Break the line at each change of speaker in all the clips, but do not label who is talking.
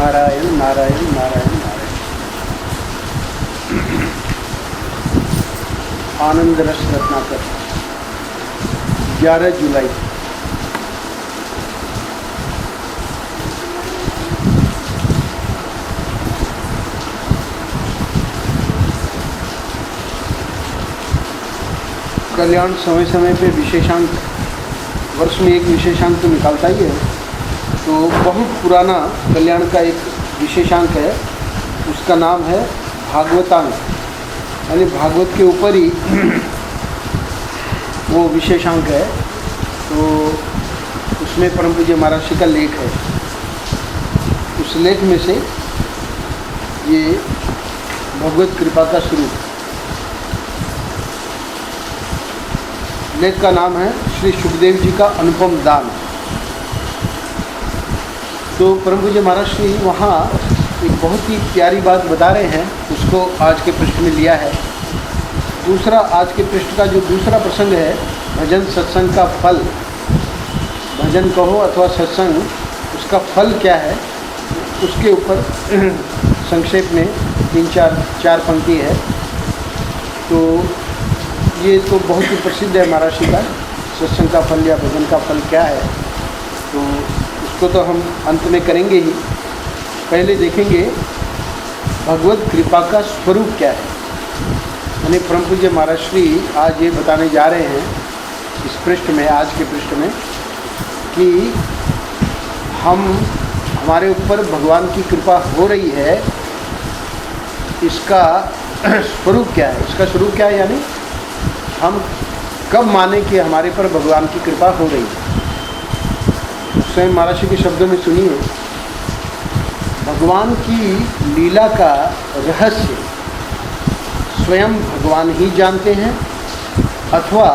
नारायण नारायण नारायण नारायण। आनंद रस रत्नाकर 11 जुलाई। कल्याण समय समय पे विशेषांक, वर्ष में एक विशेषांक तो निकालता ही है। तो बहुत पुराना कल्याण का एक विशेषांक है, उसका नाम है भागवतांक, यानी भागवत के ऊपर ही वो विशेषांक है। तो उसमें परम पूज्य महाराज जी का लेख है। उस लेख में से ये भगवत कृपा का स्वरूप, लेख का नाम है श्री सुखदेव जी का अनुपम दान। तो परम पूज्य महाराज श्री वहाँ एक बहुत ही प्यारी बात बता रहे हैं, उसको आज के पृष्ठ में लिया है। दूसरा, आज के पृष्ठ का जो दूसरा प्रसंग है, भजन सत्संग का फल, भजन कहो अथवा सत्संग, उसका फल क्या है, उसके ऊपर संक्षेप में 3-4 पंक्ति है। तो ये तो बहुत ही प्रसिद्ध है महाराज जी का, सत्संग का फल या भजन का फल क्या है। तो उसको तो हम अंत में करेंगे ही, पहले देखेंगे भगवत कृपा का स्वरूप क्या है। यानी परम पूज्य महाराज श्री आज ये बताने जा रहे हैं इस पृष्ठ में, आज के पृष्ठ में, कि हमारे ऊपर भगवान की कृपा हो रही है, इसका स्वरूप क्या है। इसका स्वरूप क्या है, यानी हम कब माने कि हमारे पर भगवान की कृपा हो रही है। स्वयं महाराज जी के शब्दों में सुनिए, भगवान की लीला का रहस्य स्वयं भगवान ही जानते हैं अथवा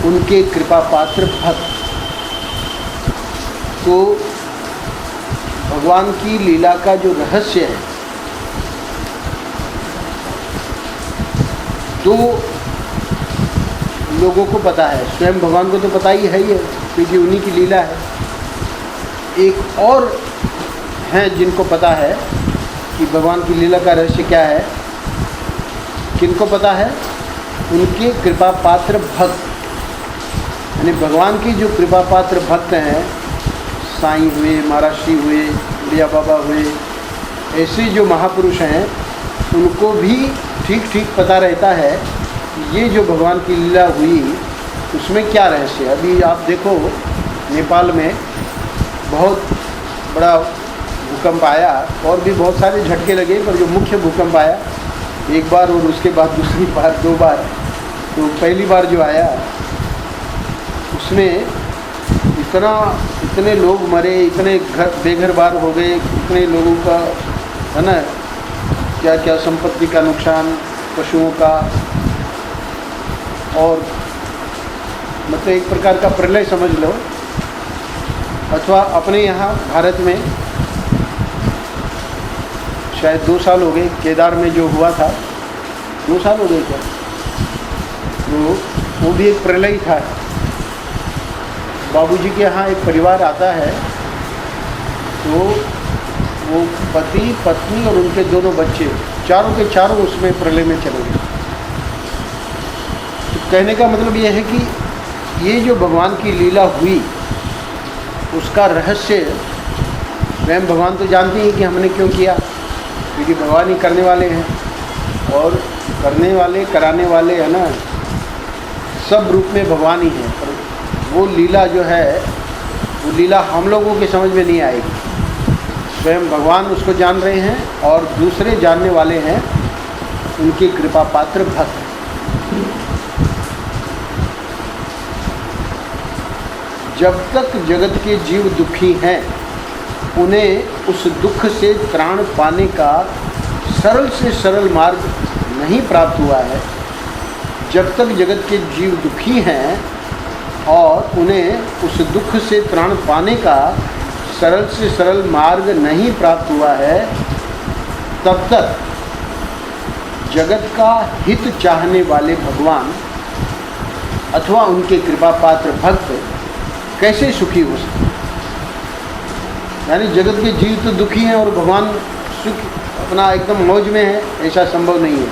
उनके कृपा पात्र भक्त। तो भगवान की लीला का जो रहस्य है, दो लोगों को पता है। स्वयं भगवान को तो पता ही है क्योंकि उन्हीं की लीला है। एक और हैं जिनको पता है कि भगवान की लीला का रहस्य क्या है। किनको पता है? उनके कृपा पात्र भक्त, यानी भगवान की जो कृपा पात्र भक्त हैं, साईं हुए, महाराज श्री हुए, बुढ़िया बाबा हुए, ऐसे जो महापुरुष हैं, उनको भी ठीक ठीक पता रहता है ये जो भगवान की लीला हुई उसमें क्या रहस्य है। अभी आप देखो, नेपाल में बहुत बड़ा भूकंप आया और भी बहुत सारे झटके लगे, पर जो मुख्य भूकंप आया एक बार और उसके बाद दूसरी बार, 2 बार, तो पहली बार जो आया उसमें इतने लोग मरे, इतने घर बेघर बार हो गए, इतने लोगों का है ना, क्या क्या संपत्ति का नुकसान, पशुओं का, और मतलब एक प्रकार का प्रलय समझ लो। अथवा अपने यहाँ भारत में शायद 2 साल हो गए, केदार में जो हुआ था, 2 साल हो गए क्या, तो वो भी एक प्रलय था। बाबूजी के यहाँ एक परिवार आता है, तो वो पति पत्नी और उनके दोनों बच्चे, चारों के चारों उसमें प्रलय में चले गए। तो कहने का मतलब ये है कि ये जो भगवान की लीला हुई उसका रहस्य स्वयं भगवान तो जानते हैं कि हमने क्यों किया, क्योंकि भगवान ही करने वाले हैं, और करने वाले, कराने वाले, है ना, सब रूप में भगवान ही है। पर वो लीला जो है, वो लीला हम लोगों के समझ में नहीं आएगी। स्वयं भगवान उसको जान रहे हैं और दूसरे जानने वाले हैं उनकी कृपा पात्र भक्त। जब तक जगत के जीव दुखी हैं, उन्हें उस दुख से त्राण पाने का सरल से सरल मार्ग नहीं प्राप्त हुआ है। जब तक जगत के जीव दुखी हैं और उन्हें उस दुख से त्राण पाने का सरल से सरल मार्ग नहीं प्राप्त हुआ है, तब तक जगत का हित चाहने वाले भगवान अथवा उनके कृपा पात्र भक्त कैसे सुखी हो सकते। यानी जगत के जीव तो दुखी हैं और भगवान सुख अपना एकदम मौज में है, ऐसा संभव नहीं है।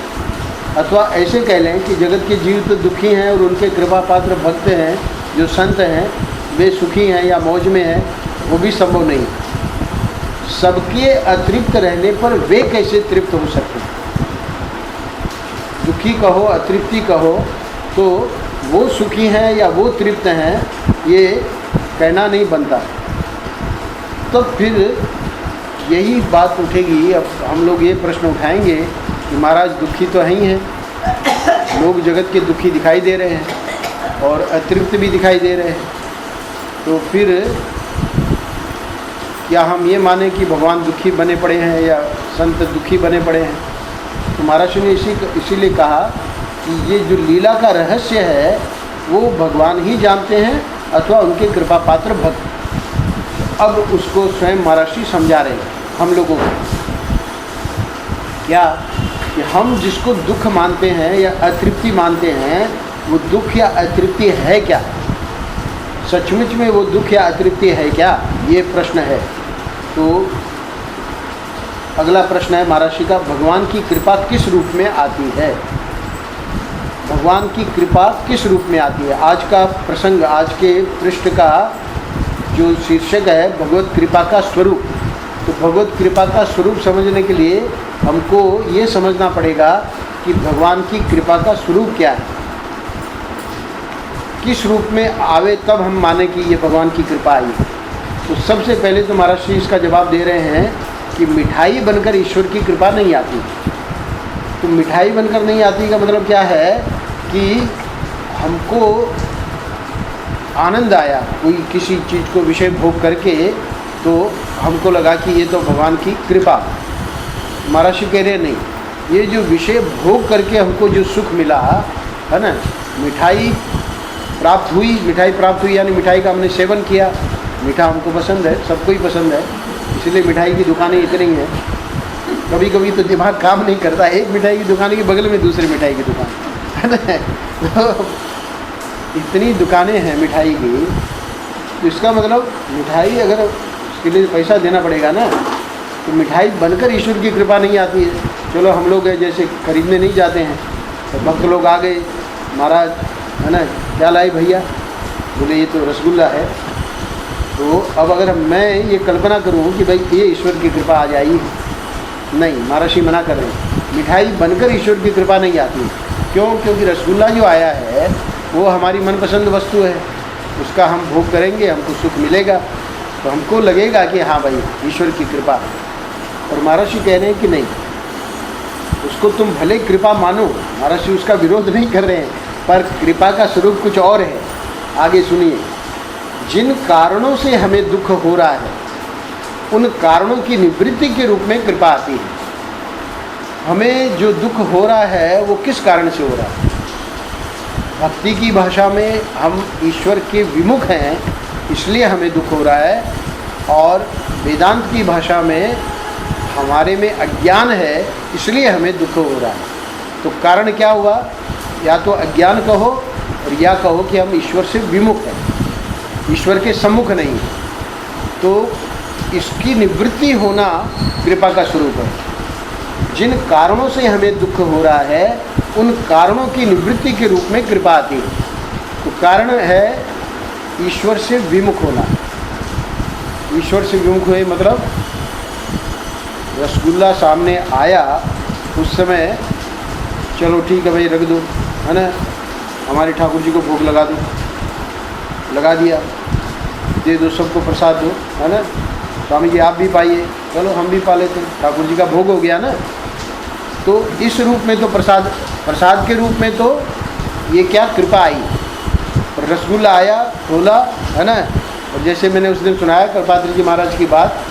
अथवा ऐसे कह लें कि जगत के जीव तो दुखी हैं और उनके कृपा पात्र भक्त हैं जो संत हैं वे सुखी हैं या मौज में हैं, वो भी संभव नहीं। सबके अतृप्त रहने पर वे कैसे तृप्त हो सकते हैं? दुखी कहो अतृप्ति कहो तो वो सुखी हैं या वो तृप्त हैं, ये कहना नहीं बनता। तो फिर यही बात उठेगी। अब हम लोग ये प्रश्न उठाएंगे कि महाराज दुखी तो हैं ही हैं, लोग जगत के दुखी दिखाई दे रहे हैं और अतृप्त भी दिखाई दे रहे हैं, तो फिर क्या हम ये माने कि भगवान दुखी बने पड़े हैं या संत दुखी बने पड़े हैं? तो महाराज ने इसीलिए कहा कि ये जो लीला का रहस्य है वो भगवान ही जानते हैं अथवा उनके कृपा पात्र भक्त। अब उसको स्वयं महाराज समझा रहे हैं हम लोगों को। क्या कि हम जिसको दुख मानते हैं या अतृप्ति मानते हैं, वो दुख या अतृप्ति है क्या? सचमुच में वो दुख या अतृप्ति है क्या? ये प्रश्न है। तो अगला प्रश्न है महाराज का, भगवान की कृपा किस रूप में आती है? भगवान की कृपा किस रूप में आती है? आज का प्रसंग, आज के पृष्ठ का जो शीर्षक है भगवत कृपा का स्वरूप। तो भगवत कृपा का स्वरूप समझने के लिए हमको ये समझना पड़ेगा कि भगवान की कृपा का स्वरूप क्या है, किस रूप में आवे, तब हम माने कि ये भगवान की कृपा आई। तो सबसे पहले तो महाराज श्री इसका जवाब दे रहे हैं कि मिठाई बनकर ईश्वर की कृपा नहीं आती। तो मिठाई बनकर नहीं आती का मतलब क्या है कि हमको आनंद आया कोई किसी चीज़ को विषय भोग करके, तो हमको लगा कि ये तो भगवान की कृपा। महाराज कह रहे नहीं, ये जो विषय भोग करके हमको जो सुख मिला है ना, मिठाई प्राप्त हुई यानी मिठाई का हमने सेवन किया। मीठा हमको पसंद है, सबको ही पसंद है, इसलिए मिठाई की दुकानें इतनी हैं। कभी कभी तो दिमाग काम नहीं करता, एक मिठाई की दुकान के बगल में दूसरी मिठाई की दुकान है ना, तो इतनी दुकानें हैं मिठाई की। तो इसका मतलब मिठाई अगर उसके लिए पैसा देना पड़ेगा ना, तो मिठाई बनकर ईश्वर की कृपा नहीं आती है। चलो हम लोग जैसे खरीदने नहीं जाते हैं, तो भक्त लोग आ गए, महाराज है ना क्या लाए भैया, बोले ये तो रसगुल्ला है। तो अब अगर मैं ये कल्पना करूं कि भाई ये ईश्वर की कृपा आ जाएगी, नहीं, महाराज मना कर रहे हैं, मिठाई बनकर ईश्वर की कृपा नहीं आती। क्यों? क्योंकि रसगुल्ला जो आया है वो हमारी मनपसंद वस्तु है, उसका हम भोग करेंगे, हमको सुख मिलेगा, तो हमको लगेगा कि हाँ भाई ईश्वर की कृपा। और महाराज कह रहे हैं कि नहीं, उसको तुम भले कृपा मानो, महाराज उसका विरोध नहीं कर रहे हैं, पर कृपा का स्वरूप कुछ और है। आगे सुनिए, जिन कारणों से हमें दुख हो रहा है उन कारणों की निवृत्ति के रूप में कृपा आती है। हमें जो दुख हो रहा है वो किस कारण से हो रहा है? भक्ति की भाषा में हम ईश्वर के विमुख हैं इसलिए हमें दुख हो रहा है, और वेदांत की भाषा में हमारे में अज्ञान है इसलिए हमें दुख हो रहा है। तो कारण क्या हुआ? या तो अज्ञान कहो और या कहो कि हम ईश्वर से विमुख हैं, ईश्वर के सम्मुख नहीं। तो इसकी निवृत्ति होना कृपा का स्वरूप है। जिन कारणों से हमें दुख हो रहा है उन कारणों की निवृत्ति के रूप में कृपा आती है। तो कारण है ईश्वर से विमुख होना। ईश्वर से विमुख हुए मतलब रसगुल्ला सामने आया उस समय, चलो ठीक है भाई रख दो, है ना, हमारे ठाकुर जी को भोग लगा दो, लगा दिया, दे दो, सबको प्रसाद दो, है ना, स्वामी जी आप भी पाइए, चलो हम भी पा लेते, ठाकुर जी का भोग हो गया ना। तो इस रूप में तो प्रसाद के रूप में तो ये क्या कृपा आई, रसगुल्ला आया, खोला, है ना। और जैसे मैंने उस दिन सुनाया कृपात्री जी महाराज की बात,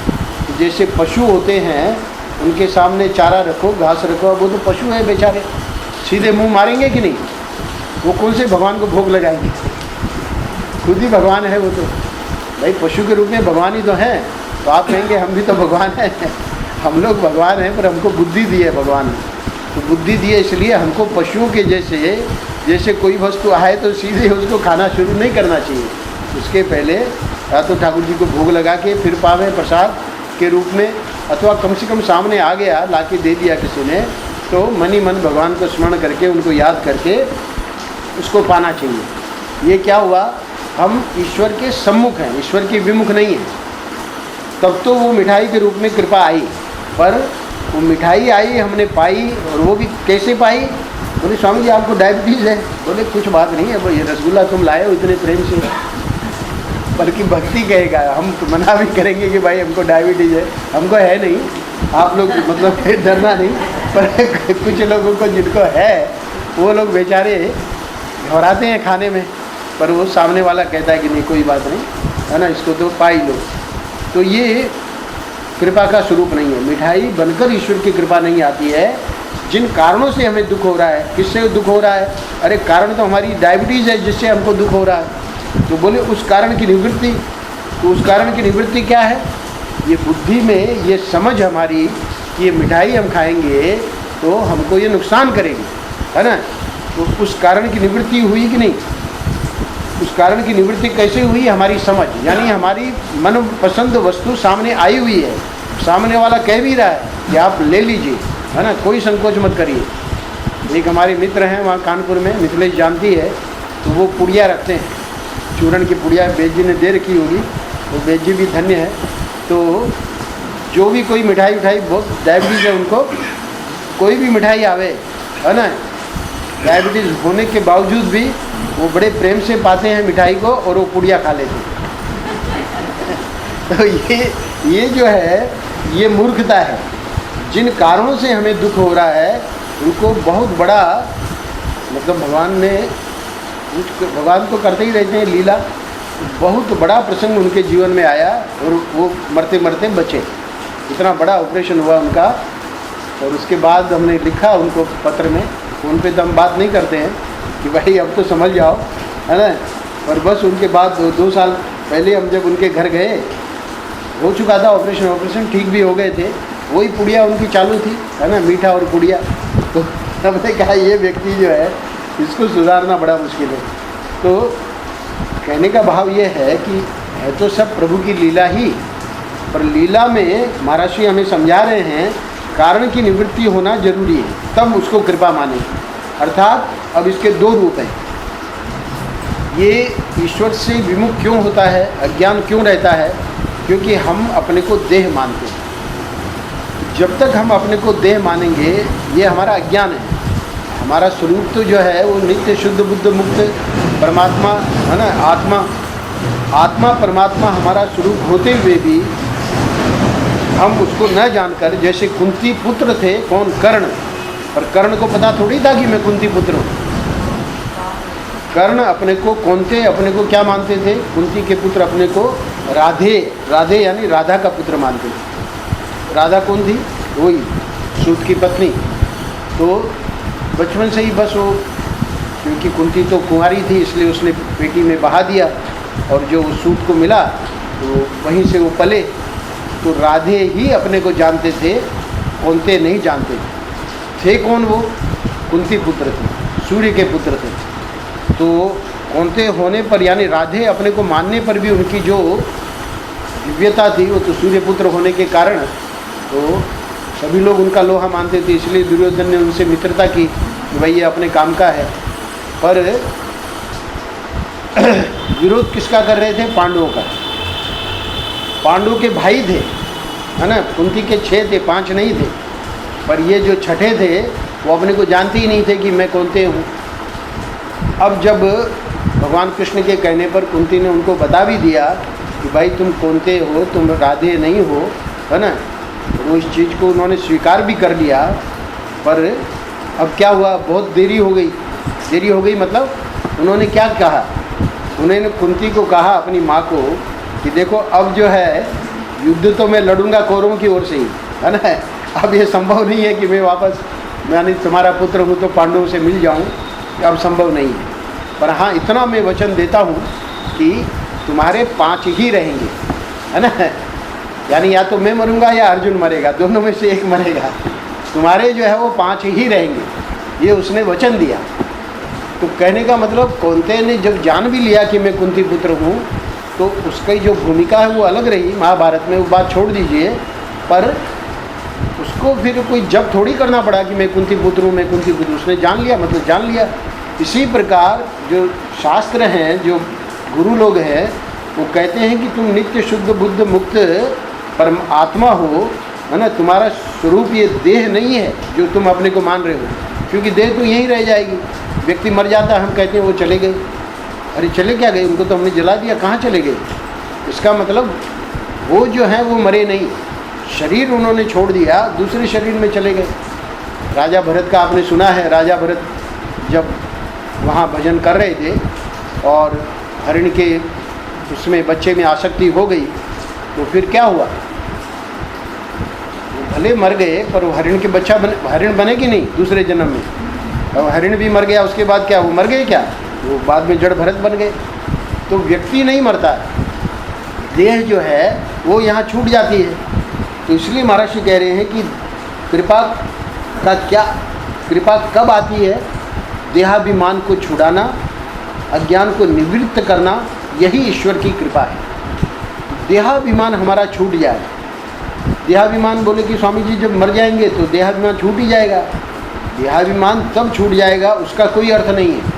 जैसे पशु होते हैं उनके सामने चारा रखो, घास रखो, वो तो पशु है बेचारे, सीधे मुंह मारेंगे कि नहीं, वो कौन से भगवान को भोग लगाएंगे? खुद ही भगवान है वो तो, भाई पशु के रूप में भगवान ही तो हैं। तो आप कहेंगे हम भी तो भगवान हैं, हम लोग भगवान हैं, पर हमको बुद्धि दी है भगवान ने। तो बुद्धि दी है इसलिए हमको पशुओं के जैसे कोई वस्तु आए तो सीधे उसको खाना शुरू नहीं करना चाहिए, उसके पहले या तो ठाकुर जी को भोग लगा के फिर पावे प्रसाद के रूप में, अथवा कम से कम सामने आ गया ला के दे दिया किसी ने, तो मन ही मन भगवान को स्मरण करके उनको याद करके उसको पाना चाहिए। ये क्या हुआ, हम ईश्वर के सम्मुख हैं, ईश्वर के विमुख नहीं हैं। तब तो वो मिठाई के रूप में कृपा आई, पर वो मिठाई आई हमने पाई, और वो भी कैसे पाई? बोले स्वामी जी आपको डायबिटीज़ है। बोले कुछ बात नहीं है, ये रसगुल्ला तुम लाए हो इतने प्रेम से, बल्कि भक्ति कहेगा, हम तो मना भी करेंगे कि भाई हमको डायबिटीज़ है, हमको है नहीं, आप लोग मतलब डरना नहीं, पर कुछ लोगों को जिनको है वो लोग बेचारे घबराते हैं खाने में, पर वो सामने वाला कहता है कि नहीं कोई बात नहीं, है ना, इसको तो पा ही लो। तो ये कृपा का स्वरूप नहीं है। मिठाई बनकर ईश्वर की कृपा नहीं आती है। जिन कारणों से हमें दुख हो रहा है, किससे दुख हो रहा है? अरे कारण तो हमारी डायबिटीज़ है जिससे हमको दुख हो रहा है। तो बोले उस कारण की निवृत्ति, तो उस कारण की निवृत्ति क्या है? ये बुद्धि में ये समझ हमारी कि ये मिठाई हम खाएंगे तो हमको ये नुकसान करेगी, है ना। तो उस कारण की निवृत्ति हुई कि नहीं? उस कारण की निवृत्ति कैसे हुई? हमारी समझ, यानी हमारी मनपसंद वस्तु सामने आई हुई है, सामने वाला कह भी रहा है कि आप ले लीजिए, है ना, कोई संकोच मत करिए। एक हमारे मित्र हैं वहाँ कानपुर में, मिथिलेश जानती है, तो वो पुड़िया रखते हैं, चूरन की पुड़िया बेज जी ने दे रखी होगी, तो बेज जी भी धन्य है। तो जो भी कोई मिठाई उठाई, बहुत डायबिटीज़ है उनको, कोई भी मिठाई आवे, है ना, डायबिटीज़ होने के बावजूद भी वो बड़े प्रेम से पाते हैं मिठाई को और वो पुड़िया खा लेते हैं। तो ये जो है ये मूर्खता है। जिन कारणों से हमें दुख हो रहा है उनको बहुत बड़ा, मतलब भगवान तो करते ही रहते हैं लीला, बहुत बड़ा प्रसंग उनके जीवन में आया और वो मरते मरते बचे। इतना बड़ा ऑपरेशन हुआ उनका, और उसके बाद हमने लिखा उनको पत्र में, फ़ोन पे तो हम बात नहीं करते हैं कि भाई अब तो समझ जाओ, है ना, और बस उनके बाद 2 साल पहले हम जब उनके घर गए, हो चुका था ऑपरेशन ठीक भी हो गए थे, वही पुड़िया उनकी चालू थी, है ना, मीठा और पुड़िया। तो हमने कहा ये व्यक्ति जो है इसको सुधारना बड़ा मुश्किल है। तो कहने का भाव ये है कि है तो सब प्रभु की लीला ही, पर लीला में महाराज जी हमें समझा रहे हैं कारण की निवृत्ति होना जरूरी है, तब उसको कृपा माने। अर्थात अब इसके 2 रूप हैं। ये ईश्वर से विमुख क्यों होता है, अज्ञान क्यों रहता है? क्योंकि हम अपने को देह मानते हैं। जब तक हम अपने को देह मानेंगे, ये हमारा अज्ञान है। हमारा स्वरूप तो जो है वो नित्य शुद्ध बुद्ध मुक्त परमात्मा, है ना, आत्मा परमात्मा हमारा स्वरूप होते हुए भी हम उसको न जानकर, जैसे कुंती पुत्र थे, कौन? कर्ण। पर कर्ण को पता थोड़ी था कि मैं कुंती पुत्र हूँ। कर्ण अपने को कौनते, अपने को क्या मानते थे? कुंती के पुत्र अपने को राधे यानी राधा का पुत्र मानते थे। राधा कौन थी? वही सूत की पत्नी। तो बचपन से ही बस वो, क्योंकि कुंती तो कुंवारी थी इसलिए उसने पेटी में बहा दिया, और जो सूत को मिला तो वहीं से वो पले। तो राधे ही अपने को जानते थे, कौनते नहीं जानते थे कौन वो? कुंती पुत्र थे, सूर्य के पुत्र थे। तो कौनते होने पर, यानी राधे अपने को मानने पर भी उनकी जो दिव्यता थी वो तो सूर्य पुत्र होने के कारण तो सभी लोग उनका लोहा मानते थे। इसलिए दुर्योधन ने उनसे मित्रता की कि भाई ये अपने काम का है। पर विरोध किसका कर रहे थे? पांडवों का। पांडु के भाई थे, है ना, कुंती के 6 थे, 5 नहीं थे। पर ये जो छठे थे वो अपने को जानते ही नहीं थे कि मैं कौनते हूँ। अब जब भगवान कृष्ण के कहने पर कुंती ने उनको बता भी दिया कि भाई तुम कौनते हो, तुम राधे नहीं हो, है ना, तो इस चीज़ को उन्होंने स्वीकार भी कर लिया। पर अब क्या हुआ? बहुत देरी हो गई। मतलब उन्होंने क्या कहा? उन्होंने कुंती को कहा, अपनी माँ को, कि देखो अब जो है युद्ध तो मैं लड़ूंगा कौरवों की ओर से ही, है ना। अब ये संभव नहीं है कि मैं वापस, यानी तुम्हारा पुत्र हूँ तो पांडवों से मिल जाऊँ, अब संभव नहीं है। पर हाँ इतना मैं वचन देता हूँ कि तुम्हारे 5 ही रहेंगे, है ना, यानी या तो मैं मरूंगा या अर्जुन मरेगा, दोनों में से एक मरेगा। तुम्हारे जो है वो 5 ही रहेंगे, ये उसने वचन दिया। तो कहने का मतलब कौंतेय ने जब जान भी लिया कि मैं कुंती पुत्र हूँ, तो उसकी जो भूमिका है वो अलग रही महाभारत में, वो बात छोड़ दीजिए। पर उसको फिर कोई जब थोड़ी करना पड़ा कि मैं कुंती पुत्र हूँ, मैं कुंती पुत्र, उसने जान लिया, मतलब जान लिया। इसी प्रकार जो शास्त्र हैं, जो गुरु लोग हैं, वो कहते हैं कि तुम नित्य शुद्ध बुद्ध मुक्त परम आत्मा हो, है ना, तुम्हारा स्वरूप ये देह नहीं है जो तुम अपने को मान रहे हो, क्योंकि देह तो यहीं रह जाएगी। व्यक्ति मर जाता है, हम कहते हैं वो चले गए। अरे चले क्या गए, उनको तो हमने जला दिया, कहाँ चले गए? इसका मतलब वो जो है वो मरे नहीं, शरीर उन्होंने छोड़ दिया, दूसरे शरीर में चले गए। राजा भरत का आपने सुना है, राजा भरत जब वहाँ भजन कर रहे थे और हरिण के उसमें बच्चे में आसक्ति हो गई, तो फिर क्या हुआ? वो भले मर गए, पर वो हरिण के बच्चा हरिण बने कि नहीं दूसरे जन्म में? अब हरिण भी मर गया, उसके बाद क्या वो मर गए क्या? वो बाद में जड़ भरत बन गए। तो व्यक्ति नहीं मरता, देह जो है वो यहाँ छूट जाती है। तो इसलिए महर्षि कह रहे हैं कि कृपा का क्या, कृपा कब आती है? देहाभिमान को छुड़ाना, अज्ञान को निवृत्त करना, यही ईश्वर की कृपा है। देहाभिमान हमारा छूट जाए। देहाभिमान बोले कि स्वामी जी जब मर जाएंगे तो देहाभिमान छूट ही जाएगा। देहाभिमान तब छूट जाएगा, उसका कोई अर्थ नहीं है।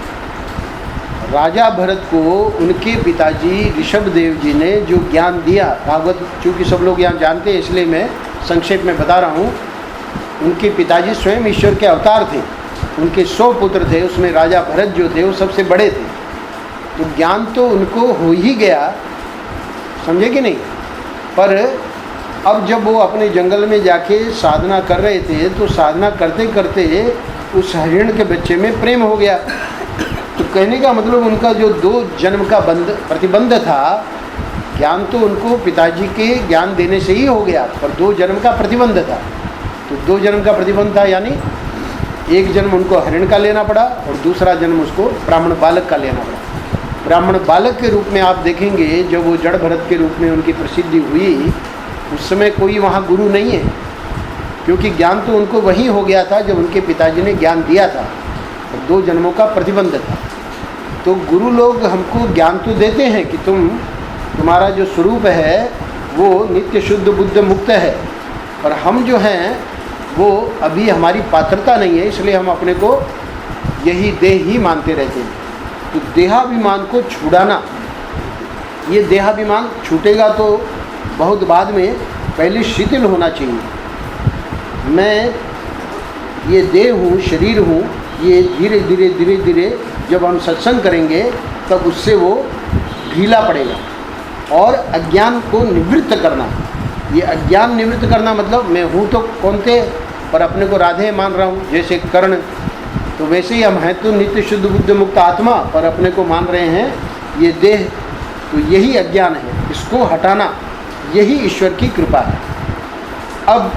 राजा भरत को उनके पिताजी ऋषभदेव जी ने जो ज्ञान दिया, भागवत चूँकि सब लोग यहाँ जानते हैं इसलिए मैं संक्षेप में बता रहा हूँ। उनके पिताजी स्वयं ईश्वर के अवतार थे, उनके 100 पुत्र थे, उसमें राजा भरत जो थे वो सबसे बड़े थे। तो ज्ञान तो उनको हो ही गया, समझे कि नहीं? पर अब जब वो अपने जंगल में जाके साधना कर रहे थे, तो साधना करते करते उस हरिण के बच्चे में प्रेम हो गया। तो कहने का मतलब उनका जो 2 जन्म का प्रतिबंध था, ज्ञान तो उनको पिताजी के ज्ञान देने से ही हो गया, पर 2 जन्म का प्रतिबंध था। तो 2 जन्म का प्रतिबंध था, यानी एक जन्म उनको हरिण का लेना पड़ा और दूसरा जन्म उसको ब्राह्मण बालक का लेना पड़ा। ब्राह्मण बालक के रूप में आप देखेंगे जब वो जड़ भरत के रूप में उनकी प्रसिद्धि हुई, उस समय कोई वहाँ गुरु नहीं है, क्योंकि ज्ञान तो उनको वही हो गया था जब उनके पिताजी ने ज्ञान दिया था, और 2 जन्मों का प्रतिबंध था। तो गुरु लोग हमको ज्ञान तो देते हैं कि तुम्हारा जो स्वरूप है वो नित्य शुद्ध बुद्ध मुक्त है, पर हम जो हैं वो अभी हमारी पात्रता नहीं है, इसलिए हम अपने को यही देह ही मानते रहते हैं। तो देहाभिमान को छुड़ाना, ये देहाभिमान छूटेगा तो बहुत बाद में, पहले शिथिल होना चाहिए। मैं ये देह हूँ, शरीर हूँ, ये धीरे धीरे धीरे धीरे जब हम सत्संग करेंगे तब उससे वो ढीला पड़ेगा। और अज्ञान को निवृत्त करना, ये अज्ञान निवृत्त करना मतलब मैं हूँ तो कौनते, पर अपने को राधे मान रहा हूँ, जैसे कर्ण। तो वैसे ही हम हैं तो नित्य शुद्ध बुद्ध मुक्त आत्मा, पर अपने को मान रहे हैं ये देह। तो यही अज्ञान है, इसको हटाना यही ईश्वर की कृपा है। अब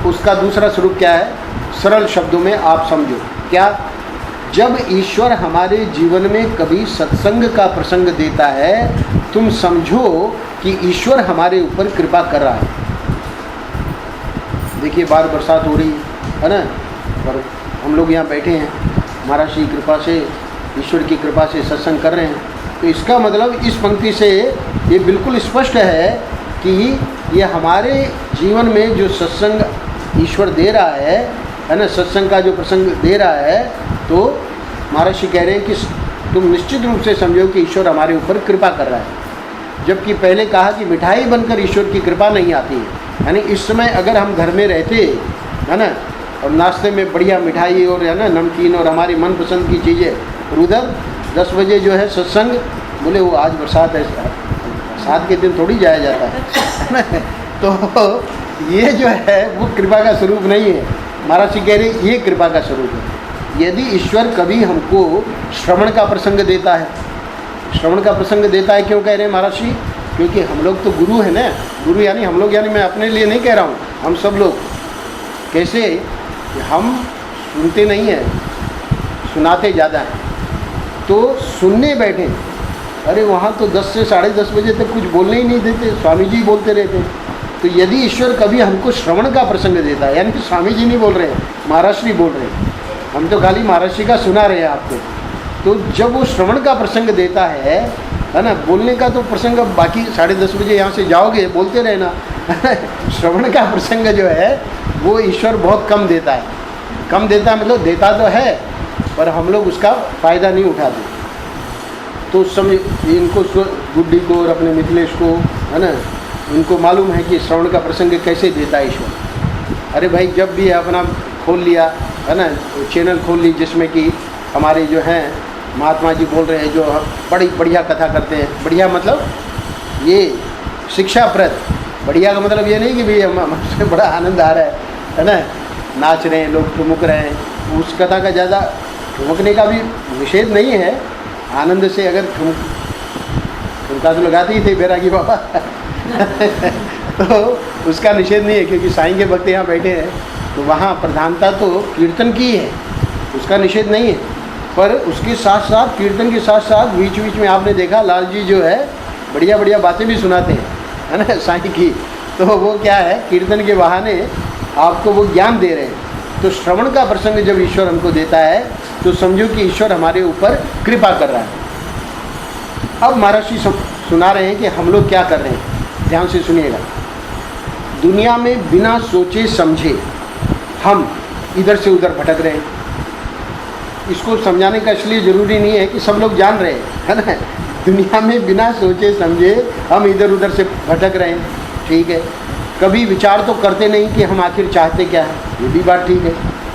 उसका दूसरा स्वरूप क्या है, सरल शब्दों में आप समझो क्या? जब ईश्वर हमारे जीवन में कभी सत्संग का प्रसंग देता है, तुम समझो कि ईश्वर हमारे ऊपर कृपा कर रहा है। देखिए बाहर बरसात हो रही है ना, और हम लोग यहाँ बैठे हैं, महाराज की कृपा से, ईश्वर की कृपा से सत्संग कर रहे हैं। तो इसका मतलब इस पंक्ति से ये बिल्कुल स्पष्ट है कि ये हमारे जीवन में जो सत्संग ईश्वर दे रहा है ना, सत्संग का जो प्रसंग दे रहा है, तो महाराज कह रहे हैं कि तुम निश्चित रूप से समझो कि ईश्वर हमारे ऊपर कृपा कर रहा है। जबकि पहले कहा कि मिठाई बनकर ईश्वर की कृपा नहीं आती है, यानी इस समय अगर हम घर में रहते है ना, और नाश्ते में बढ़िया मिठाई और है ना नमकीन और हमारी मनपसंद की चीज़ें, और उधर 10 बजे जो है सत्संग, बोले वो आज बरसात है, बरसात के दिन थोड़ी जाया जाता है तो ये जो है वो कृपा का स्वरूप नहीं है। महाराज जी कह रहे ये कृपा का स्वरूप है। यदि ईश्वर कभी हमको श्रवण का प्रसंग देता है, श्रवण का प्रसंग देता है, क्यों कह रहे हैं महाराज जी? क्योंकि हम लोग तो गुरु हैं ना, गुरु यानी हम लोग, यानी मैं अपने लिए नहीं कह रहा हूँ, हम सब लोग। कैसे? हम सुनते नहीं हैं, सुनाते ज़्यादा हैं। तो सुनने बैठे, अरे वहाँ तो 10 से 10:30 बजे तक कुछ बोलने ही नहीं देते, स्वामी जी बोलते रहते। तो यदि ईश्वर कभी हमको श्रवण का प्रसंग देता है, यानी कि स्वामी जी नहीं बोल रहे हैं, महाराज जी बोल रहे हैं, हम तो खाली महाराज जी का सुना रहे हैं आपको, तो जब वो श्रवण का प्रसंग देता है ना, बोलने का तो प्रसंग अब बाकी 10:30 बजे यहाँ से जाओगे बोलते रहना श्रवण का प्रसंग जो है वो ईश्वर बहुत कम देता है। कम देता है मतलब देता तो है, पर हम लोग उसका फ़ायदा नहीं उठाते। तो उस समय इनको गुड्डी को और अपने मिथिलेश को है ना, उनको मालूम है कि श्रवण का प्रसंग कैसे देता है ईश्वर। अरे भाई जब भी अपना खोल लिया है ना, चैनल खोल ली जिसमें कि हमारे जो हैं महात्मा जी बोल रहे हैं, जो बड़ी बढ़िया कथा करते हैं। बढ़िया मतलब ये शिक्षाप्रद। बढ़िया का मतलब ये नहीं कि भाई हमसे बड़ा आनंद आ रहा है ना, नाच रहे हैं लोग, ठुमक रहे हैं। उस कथा का ज़्यादा ठुमकने का भी निषेध नहीं है। आनंद से अगर ठुमका तो लगाते ही थे बैरागी बाबा तो उसका निषेध नहीं है, क्योंकि साईं के भक्त यहाँ बैठे हैं तो वहाँ प्रधानता तो कीर्तन की है, उसका निषेध नहीं है। पर उसके साथ साथ कीर्तन के साथ साथ बीच बीच में आपने देखा लाल जी जो है बढ़िया बढ़िया बातें भी सुनाते हैं, है ना, साईं की। तो वो क्या है, कीर्तन के बहाने आपको वो ज्ञान दे रहे हैं। तो श्रवण का प्रसंग जब ईश्वर हमको देता है तो समझो कि ईश्वर हमारे ऊपर कृपा कर रहा है। अब महर्षि सुना रहे हैं कि हम लोग क्या कर रहे हैं, ध्यान से सुनिएगा। दुनिया में बिना सोचे समझे हम इधर से उधर भटक रहे हैं। इसको समझाने का इसलिए ज़रूरी नहीं है कि सब लोग जान रहे हैं, है ना। दुनिया में बिना सोचे समझे हम इधर उधर से भटक रहे हैं, ठीक है। कभी विचार तो करते नहीं कि हम आखिर चाहते क्या है, ये भी बात ठीक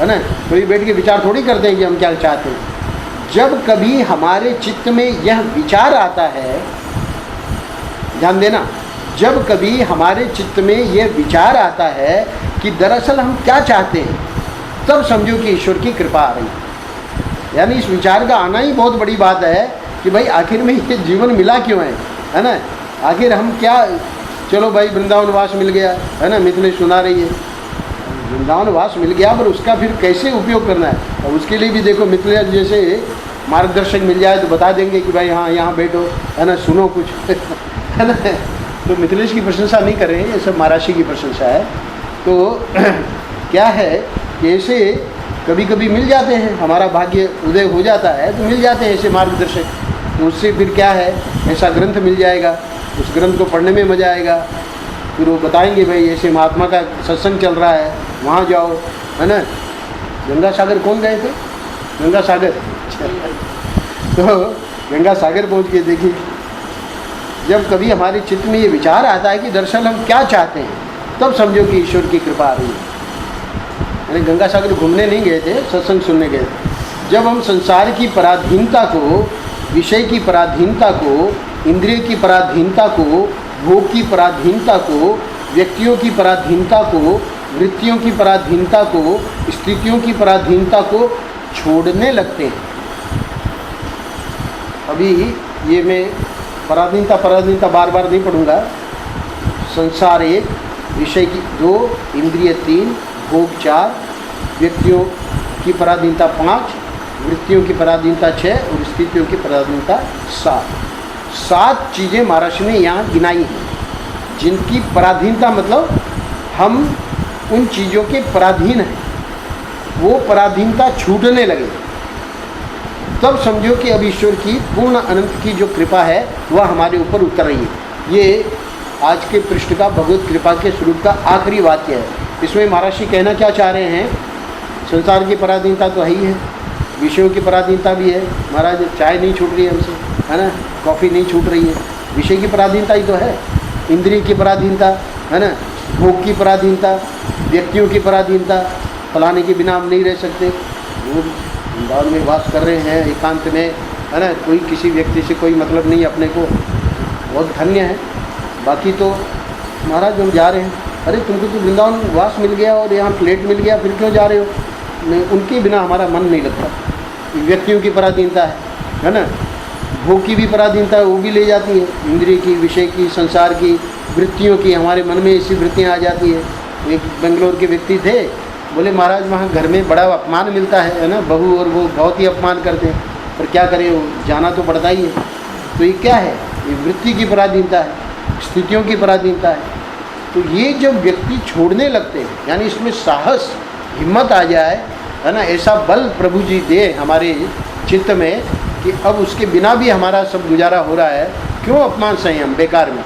है ना। कभी बैठ के विचार थोड़ी करते हैं कि हम क्या चाहते हैं। जब कभी हमारे चित्त में यह विचार आता है, ध्यान देना, जब कभी हमारे चित्त में यह विचार आता है कि दरअसल हम क्या चाहते हैं, तब समझो कि ईश्वर की कृपा आ रही है। यानी इस विचार का आना ही बहुत बड़ी बात है कि भाई आखिर में ये जीवन मिला क्यों है ना। आखिर हम क्या, चलो भाई वृंदावन वास मिल गया, है ना, मिथिलेश सुना रही है वृंदावन वास मिल गया, पर उसका फिर कैसे उपयोग करना है। और उसके लिए भी देखो मिथिलेश जैसे मार्गदर्शक मिल जाए तो बता देंगे कि भाई हाँ यहाँ बैठो, है ना, सुनो कुछ है ना। तो मिथिलेश की प्रशंसा नहीं कर रहे हैं, ये सब महर्षि की प्रशंसा है। तो क्या है कि ऐसे कभी कभी मिल जाते हैं, हमारा भाग्य उदय हो जाता है तो मिल जाते हैं ऐसे मार्गदर्शक। तो उससे फिर क्या है, ऐसा ग्रंथ मिल जाएगा, उस ग्रंथ को पढ़ने में मज़ा आएगा। फिर वो बताएंगे भाई ऐसे महात्मा का सत्संग चल रहा है, वहाँ जाओ, है ना। गंगा सागर कौन गए थे, गंगा सागर तो गंगा सागर पहुँच के देखिए, जब कभी हमारे चित्त में ये विचार आता है कि दरअसल हम क्या चाहते हैं, तब समझो कि ईश्वर की कृपा आ रही है। यानी गंगा सागर घूमने नहीं गए थे, सत्संग सुनने गए थे। जब हम संसार की पराधीनता को, विषय की पराधीनता को, इंद्रिय की पराधीनता को, भोग की पराधीनता को, व्यक्तियों की पराधीनता को, वृत्तियों की पराधीनता को, स्थितियों की पराधीनता को छोड़ने लगते हैं। अभी ये मैं पराधीनता बार बार नहीं पढ़ूंगा। संसार 1, विषय की 2, इंद्रिय 3, भोग 4, व्यक्तियों की पराधीनता 5, वृत्तियों की पराधीनता 6 और स्थितियों की पराधीनता 7। 7 चीज़ें महर्षि ने यहाँ गिनाई हैं, जिनकी पराधीनता मतलब हम उन चीज़ों के पराधीन हैं। वो पराधीनता छूटने लगे तब समझो कि अब ईश्वर की पूर्ण अनंत की जो कृपा है वह हमारे ऊपर उतर रही है। ये आज के पृष्ठ का भगवत कृपा के स्वरूप का आखिरी वाक्य है। इसमें महर्षि कहना क्या चाह रहे हैं, संसार की पराधीनता तो है ही है, विषयों की पराधीनता भी है। महाराज चाय नहीं छूट रही है हमसे, है ना, कॉफ़ी नहीं छूट रही है, विषय की पराधीनता ही तो है। इंद्रिय की पराधीनता, है ना, भोग की पराधीनता, व्यक्तियों की पराधीनता, फलाने के बिना हम नहीं रह सकते। वो वृंदावन में वास कर रहे हैं एकांत में, है ना, कोई किसी व्यक्ति से कोई मतलब नहीं अपने को, बहुत धन्य है। बाकी तो महाराज हम जा रहे हैं, अरे तुमको तो वृंदावन वास मिल गया और यहाँ प्लेट मिल गया, फिर क्यों जा रहे हो। नहीं, उनके बिना हमारा मन नहीं लगता। व्यक्तियों की पराधीनता है ना, भोग की भी पराधीनता है, वो भी ले जाती है, इंद्रिय की, विषय की, संसार की, वृत्तियों की, हमारे मन में ऐसी वृत्तियाँ आ जाती है। एक बेंगलोर के व्यक्ति थे, बोले महाराज वहाँ घर में बड़ा अपमान मिलता है ना, बहू और वो बहुत ही अपमान करते हैं, पर क्या करें, वो जाना तो पड़ता ही है। तो ये क्या है, ये वृत्ति की पराधीनता है, स्थितियों की पराधीनता है। तो ये जब व्यक्ति छोड़ने लगते हैं, यानी इसमें साहस, हिम्मत आ जाए, है ना, ऐसा बल प्रभु जी दे हमारे चित्त में, कि अब उसके बिना भी हमारा सब गुजारा हो रहा है, क्यों अपमान संयम बेकार में।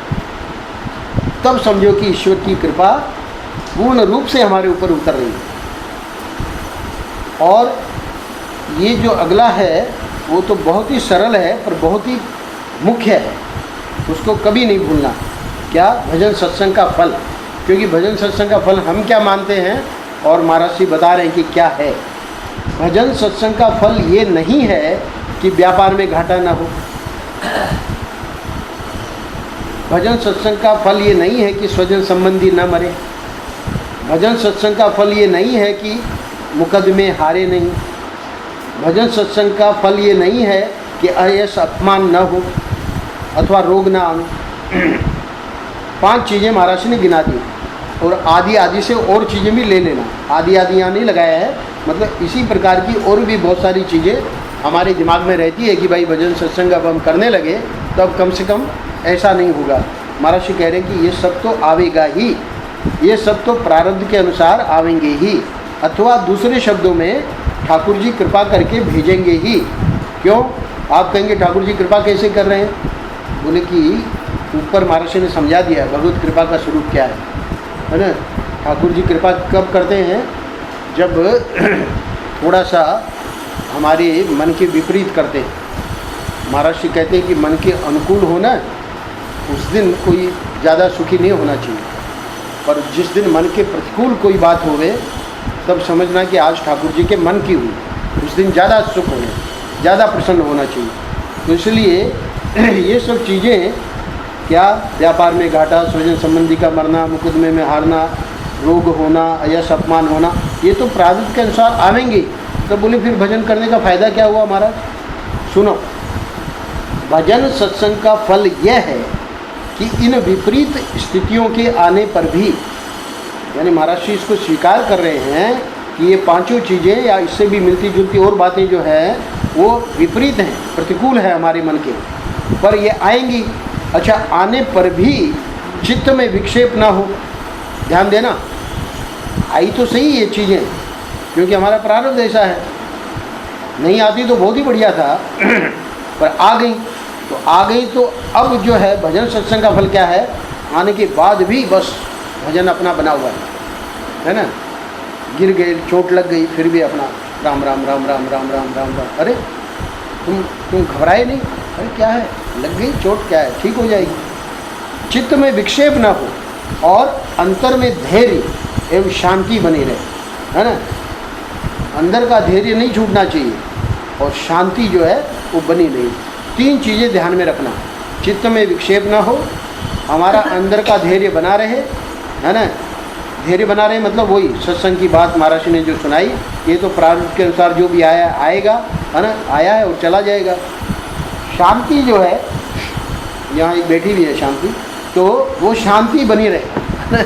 तब समझो कि ईश्वर की कृपा पूर्ण रूप से हमारे ऊपर उतर रही है। और ये जो अगला है वो तो बहुत ही सरल है पर बहुत ही मुख्य है, उसको कभी नहीं भूलना। क्या? भजन सत्संग का फल। क्योंकि भजन सत्संग का फल हम क्या मानते हैं और महाराज जी बता रहे हैं कि क्या है। भजन सत्संग का फल ये नहीं है कि व्यापार में घाटा ना हो। भजन सत्संग का फल ये नहीं है कि स्वजन संबंधी न मरे। भजन सत्संग का फल ये नहीं है कि मुकदमे हारे नहीं। भजन सत्संग का फल ये नहीं है कि अयश अपमान न हो अथवा रोग ना आए। 5 चीज़ें महाराज ने गिना दी और आदि आदि से और चीज़ें भी ले लेना। आदि आदि यहाँ नहीं लगाया है, मतलब इसी प्रकार की और भी बहुत सारी चीज़ें हमारे दिमाग में रहती है कि भाई भजन सत्संग अब हम करने लगे तो अब कम से कम ऐसा नहीं होगा। महाराज कह रहे हैं कि ये सब तो आवेगा ही, ये सब तो प्रारब्ध के अनुसार आवेंगे ही, अथवा दूसरे शब्दों में ठाकुर जी कृपा करके भेजेंगे ही। क्यों? आप कहेंगे ठाकुर जी कृपा कैसे कर रहे हैं? बोले कि ऊपर महाराज ने समझा दिया है भगवत कृपा का स्वरूप क्या है ना। ठाकुर जी कृपा कब करते हैं? जब थोड़ा सा हमारे मन के विपरीत करते हैं। महाराज जी कहते हैं कि मन के अनुकूल होना उस दिन कोई ज़्यादा सुखी नहीं होना चाहिए, पर जिस दिन मन के प्रतिकूल कोई बात होवे तब समझना कि आज ठाकुर जी के मन की हुई, उस दिन ज़्यादा सुख होना, ज़्यादा प्रसन्न होना चाहिए। तो इसलिए ये सब चीज़ें क्या? व्यापार में घाटा, स्वजन संबंधी का मरना, मुकदमे में हारना, रोग होना, यश अपमान होना, ये तो प्रारब्ध के अनुसार आवेंगे। तो बोले फिर भजन करने का फ़ायदा क्या हुआ महाराज? सुनो, भजन सत्संग का फल यह है कि इन विपरीत स्थितियों के आने पर भी, यानी महाराज जी इसको स्वीकार कर रहे हैं कि ये 5 चीज़ें या इससे भी मिलती जुलती और बातें जो हैं वो विपरीत हैं, प्रतिकूल है हमारे मन के, पर ये आएंगी। अच्छा, आने पर भी चित्त में विक्षेप ना हो। ध्यान देना, आई तो सही ये चीज़ें, क्योंकि हमारा प्रारब्ध ऐसा है। नहीं आती तो बहुत ही बढ़िया था, पर आ गई तो आ गई। तो अब जो है भजन सत्संग का फल क्या है? आने के बाद भी बस भजन अपना बना हुआ है ना। गिर गए, चोट लग गई, फिर भी अपना राम राम राम राम राम राम राम राम। अरे तुम घबराए नहीं? अरे क्या है, लग गई चोट, क्या है, ठीक हो जाएगी। चित्त में विक्षेप ना हो और अंतर में धैर्य एवं शांति बनी रहे, है ना। अंदर का धैर्य नहीं छूटना चाहिए और शांति जो है वो बनी रही। 3 चीज़ें ध्यान में रखना। चित्त में विक्षेप ना हो, हमारा अंदर का धैर्य बना रहे, है ना। धैर्य बना रहे मतलब वही सत्संग की बात महाराज ने जो सुनाई, ये तो प्रारब्ध के अनुसार जो भी आया आएगा, है ना, आया है और चला जाएगा। शांति जो है, यहाँ एक बैठी हुई है शांति, तो वो शांति बनी रहे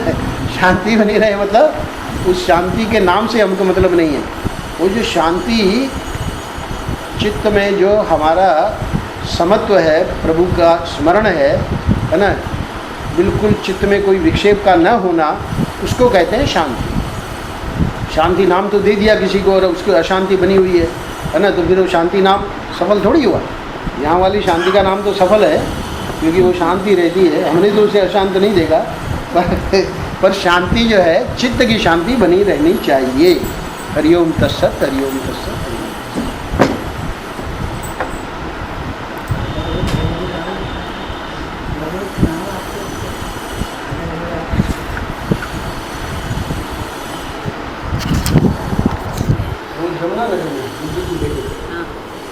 शांति बनी रहे मतलब उस शांति के नाम से हमको मतलब नहीं है। वो जो शांति चित्त में जो हमारा समत्व है, प्रभु का स्मरण है ना, बिल्कुल चित्त में कोई विक्षेप का न होना, उसको कहते हैं शांति। शांति नाम तो दे दिया किसी को और उसकी अशांति बनी हुई है ना, तो फिर वो शांति नाम सफल थोड़ी हुआ। यहाँ वाली शांति का नाम तो सफल है, क्योंकि वो शांति रहती है। हमने तो उसे अशांत नहीं देखा, पर शांति जो है चित्त की शांति बनी रहनी चाहिए। हरिओम तत्सत, हरिओम तत्सत, हरिओम।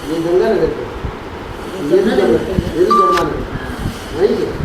ये गंगा नगर, ये भी जमुना नगर, नहीं है।